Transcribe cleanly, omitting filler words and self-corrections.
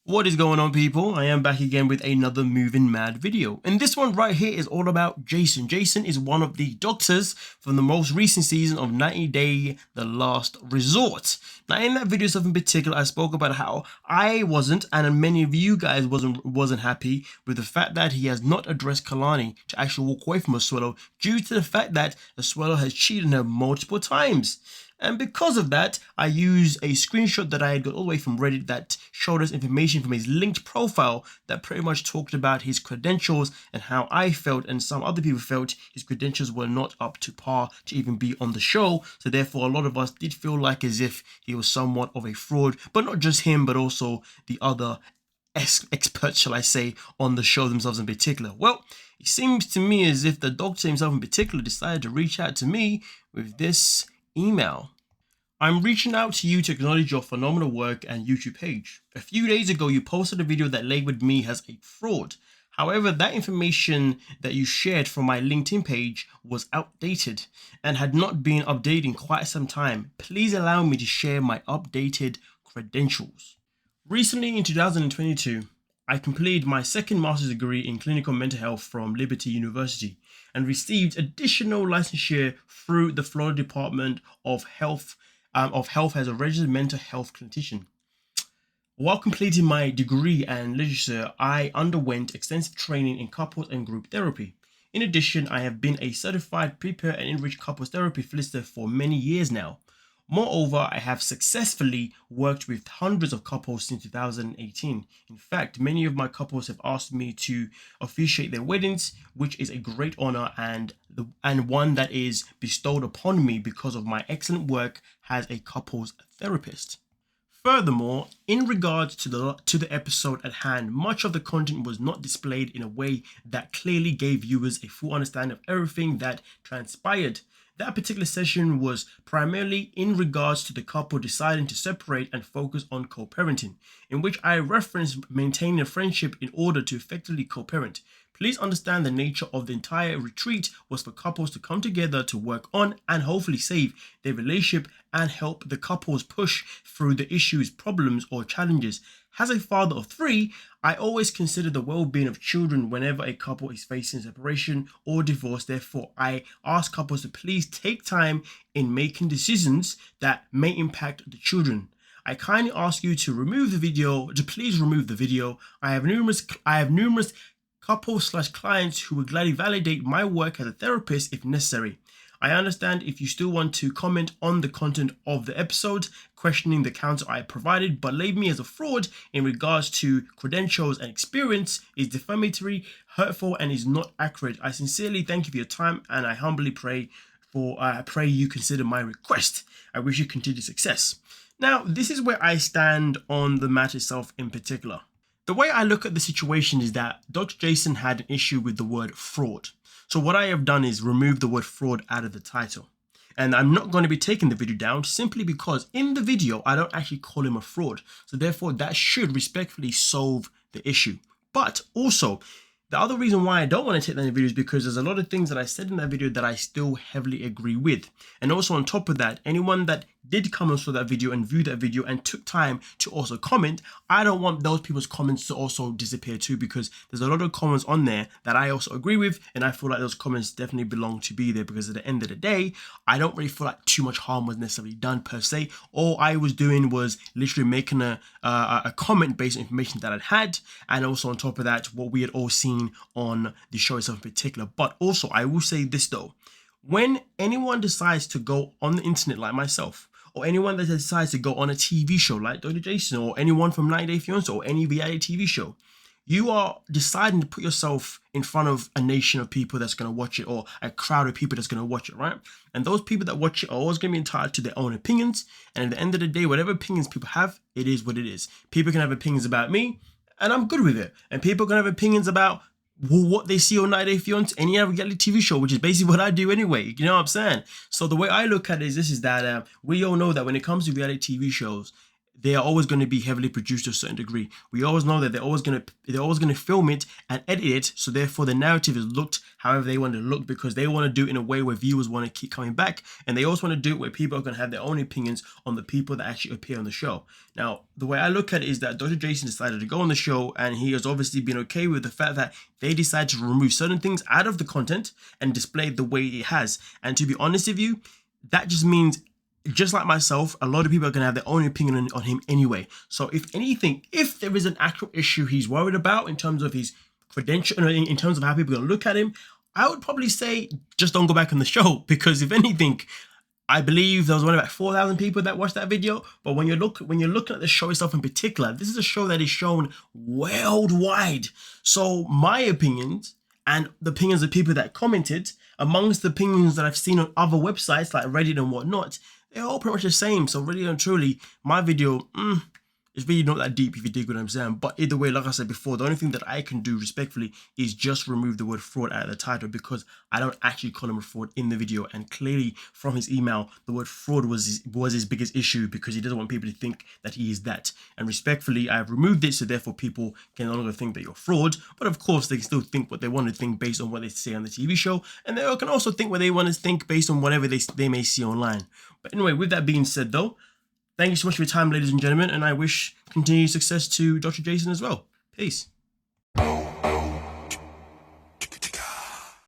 What is going on, people? I am back again with another MovingMAD video, and this one right here is all about Jason. Jason is one of the doctors from the most recent season of 90 Day The Last Resort. Now, in that video in particular, I spoke about how I wasn't, and many of you guys wasn't happy with the fact that he has not addressed Kalani to actually walk away from Asuelo due to the fact that Asuelo has cheated on her multiple times. And because of that, I used a screenshot that I had got all the way from Reddit that showed us information from his linked profile that pretty much talked about his credentials and how I felt and some other people felt his credentials were not up to par to even be on the show. So therefore, a lot of us did feel like as if he was somewhat of a fraud, but not just him, but also the other experts, shall I say, on the show themselves in particular. Well, it seems to me as if the doctor himself in particular decided to reach out to me with this email. I'm reaching out to you to acknowledge your phenomenal work and YouTube page. A few days ago, you posted a video that labeled me as a fraud. However, that information that you shared from my LinkedIn page was outdated and had not been updated in quite some time. Please allow me to share my updated credentials. Recently, in 2022, I completed my second master's degree in clinical mental health from Liberty University and received additional licensure through the Florida Department of Health as a registered mental health clinician. While completing my degree and literature, I underwent extensive training in couples and group therapy. In addition, I have been a certified prepare and enrich couples therapy solicitor for many years now. Moreover, I have successfully worked with hundreds of couples since 2018. In fact, many of my couples have asked me to officiate their weddings, which is a great honor and one that is bestowed upon me because of my excellent work as a couples therapist. Furthermore, in regards to the episode at hand, much of the content was not displayed in a way that clearly gave viewers a full understanding of everything that transpired. That particular session was primarily in regards to the couple deciding to separate and focus on co-parenting, in which I referenced maintaining a friendship in order to effectively co-parent. Please understand the nature of the entire retreat was for couples to come together to work on and hopefully save their relationship and help the couples push through the issues, problems, or challenges. As a father of 3, I always consider the well-being of children whenever a couple is facing separation or divorce. Therefore, I ask couples to please take time in making decisions that may impact the children. I kindly ask you to please remove the video. I have numerous couples/clients who would gladly validate my work as a therapist if necessary. I understand if you still want to comment on the content of the episode, questioning the counter I provided, but label me as a fraud in regards to credentials and experience is defamatory, hurtful, and is not accurate. I sincerely thank you for your time, and I humbly pray you consider my request. I wish you continued success. Now, this is where I stand on the matter itself in particular. The way I look at the situation is that Dr. Jason had an issue with the word fraud. So what I have done is remove the word fraud out of the title. And I'm not going to be taking the video down simply because in the video, I don't actually call him a fraud. So therefore, that should respectfully solve the issue. But also, the other reason why I don't want to take that in the video is because there's a lot of things that I said in that video that I still heavily agree with. And also on top of that, anyone that did come and saw that video and view that video and took time to also comment, I don't want those people's comments to also disappear too, because there's a lot of comments on there that I also agree with, and I feel like those comments definitely belong to be there because at the end of the day, I don't really feel like too much harm was necessarily done per se. All I was doing was literally making a comment based on information that I'd had, and also on top of that, what we had all seen on the show itself in particular. But also, I will say this though, when anyone decides to go on the internet like myself, or anyone that decides to go on a TV show like Dr. Jason, or anyone from 90 Day Fiancé, or any reality TV show, you are deciding to put yourself in front of a nation of people that's going to watch it, or a crowd of people that's going to watch it, right? And those people that watch it are always going to be entitled to their own opinions. And at the end of the day, whatever opinions people have, it is what it is. People can have opinions about me, and I'm good with it. And people can have opinions about what they see on 90 Day Fiancé, any other reality TV show, which is basically what I do anyway. You know what I'm saying? So the way I look at it is this: is that we all know that when it comes to reality TV shows, they are always going to be heavily produced to a certain degree. We always know that they're always going to film it and edit it, so therefore the narrative is looked however they want to look, because they want to do it in a way where viewers want to keep coming back, and they also want to do it where people are going to have their own opinions on the people that actually appear on the show. Now, the way I look at it is that Dr. Jason decided to go on the show, and he has obviously been okay with the fact that they decided to remove certain things out of the content and display it the way it has. And to be honest with you, that just means, just like myself, a lot of people are going to have their own opinion on him anyway. So if anything, if there is an actual issue he's worried about in terms of his credential, in terms of how people are going to look at him, I would probably say just don't go back on the show, because if anything, I believe there was only about 4,000 people that watched that video. But when you're looking at the show itself in particular, this is a show that is shown worldwide. So my opinions and the opinions of people that commented, amongst the opinions that I've seen on other websites like Reddit and whatnot, they're all pretty much the same. So really and truly, my video, it's really not that deep, if you dig what I'm saying. But either way, like I said before, the only thing that I can do respectfully is just remove the word fraud out of the title, because I don't actually call him a fraud in the video. And clearly from his email, the word fraud was his biggest issue, because he doesn't want people to think that he is that. And respectfully, I've removed it, so therefore people can no longer think that you're fraud. But of course, they can still think what they want to think based on what they say on the TV show. And they can also think what they want to think based on whatever they may see online. But anyway, with that being said though, thank you so much for your time, ladies and gentlemen, and I wish continued success to Dr. Jason as well. Peace.